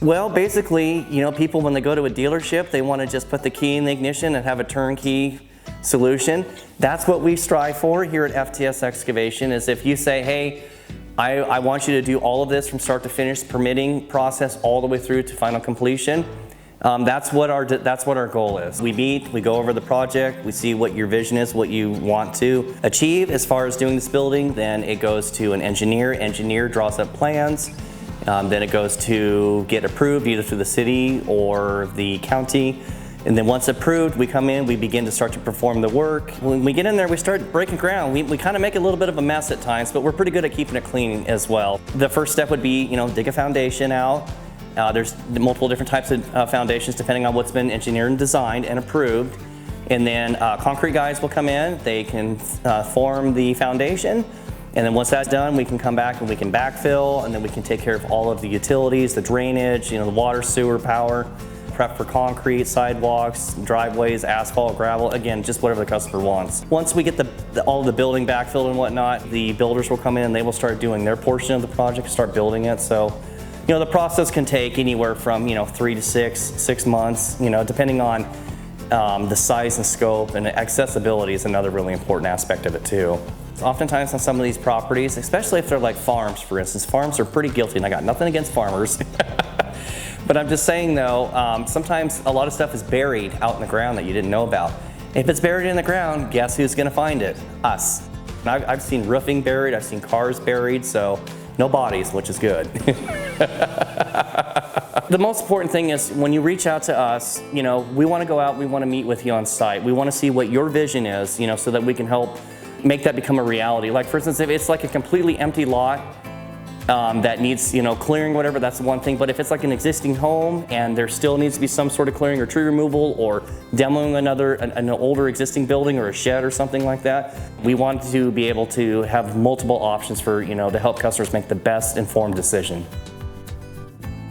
Well, basically, people when they go to a dealership, they want to just put the key in the ignition and have a turnkey solution. That's what we strive for here at FTS Excavation, is if you say, hey, I want you to do all of this from start to finish, permitting process all the way through to final completion. That's what our goal is. We meet, we go over the project, we see what your vision is, what you want to achieve as far as doing this building. Then it goes to an engineer. Engineer draws up plans. Then it goes to get approved either through the city or the county. And then once approved, we come in, we begin to start to perform the work. When we get in there, we start breaking ground. We kind of make a little bit of a mess at times, but we're pretty good at keeping it clean as well. The first step would be, dig a foundation out. There's multiple different types of foundations depending on what's been engineered and designed and approved. And then concrete guys will come in, they can form the foundation. And then once that's done, we can come back and we can backfill, and then we can take care of all of the utilities, the drainage, the water, sewer, power, prep for concrete, sidewalks, driveways, asphalt, gravel, again, just whatever the customer wants. Once we get all of the building backfilled and whatnot, the builders will come in and they will start doing their portion of the project, start building it. So, the process can take anywhere from, 3 to 6 months, depending on the size and scope, and accessibility is another really important aspect of it too. Oftentimes on some of these properties, especially if they're like farms, for instance, farms are pretty guilty, and I got nothing against farmers. But I'm just saying though, sometimes a lot of stuff is buried out in the ground that you didn't know about. If it's buried in the ground, guess who's gonna find it? Us. And I've seen roofing buried, I've seen cars buried, so no bodies, which is good. The most important thing is when you reach out to us, we want to go out, we want to meet with you on site. We want to see what your vision is, so that we can help make that become a reality. Like for instance, if it's like a completely empty lot that needs, clearing, whatever, that's one thing. But if it's like an existing home and there still needs to be some sort of clearing or tree removal or demoing an older existing building or a shed or something like that, we want to be able to have multiple options for, to help customers make the best informed decision.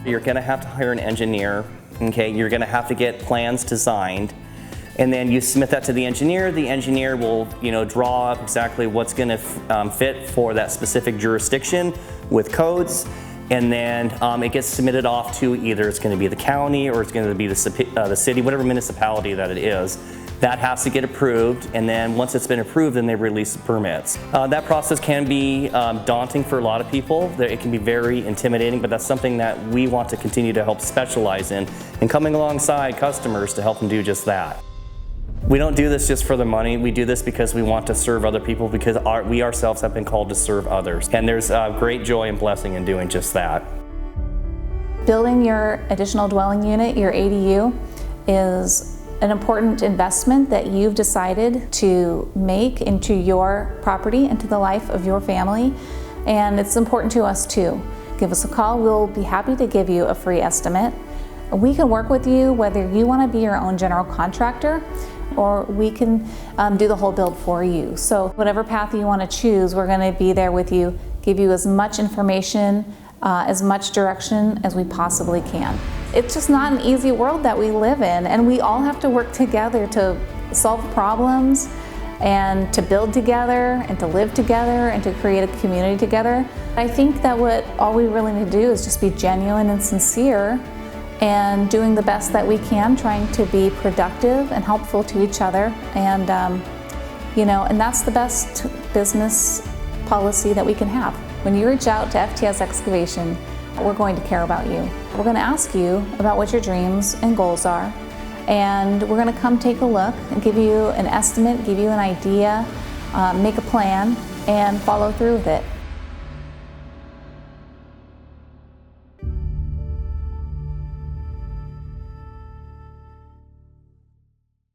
You're gonna have to hire an engineer, okay? You're gonna have to get plans designed, and then you submit that to the engineer. The engineer will, draw up exactly what's gonna fit for that specific jurisdiction with codes, and then it gets submitted off to either it's gonna be the county or it's gonna be the city, whatever municipality that it is. That has to get approved, and then once it's been approved, then they release the permits. That process can be daunting for a lot of people. It can be very intimidating, but that's something that we want to continue to help specialize in, and coming alongside customers to help them do just that. We don't do this just for the money. We do this because we want to serve other people, because we ourselves have been called to serve others. And there's great joy and blessing in doing just that. Building your additional dwelling unit, your ADU, is an important investment that you've decided to make into your property, into the life of your family, and it's important to us too. Give us a call. We'll be happy to give you a free estimate. We can work with you whether you want to be your own general contractor, or we can do the whole build for you. So whatever path you want to choose, we're going to be there with you, give you as much information, as much direction as we possibly can. It's just not an easy world that we live in, and we all have to work together to solve problems and to build together and to live together and to create a community together. I think that all we really need to do is just be genuine and sincere and doing the best that we can, trying to be productive and helpful to each other. And and that's the best business policy that we can have. When you reach out to FTS Excavation, we're going to care about you. We're going to ask you about what your dreams and goals are, and we're going to come take a look and give you an estimate, give you an idea, make a plan, and follow through with it.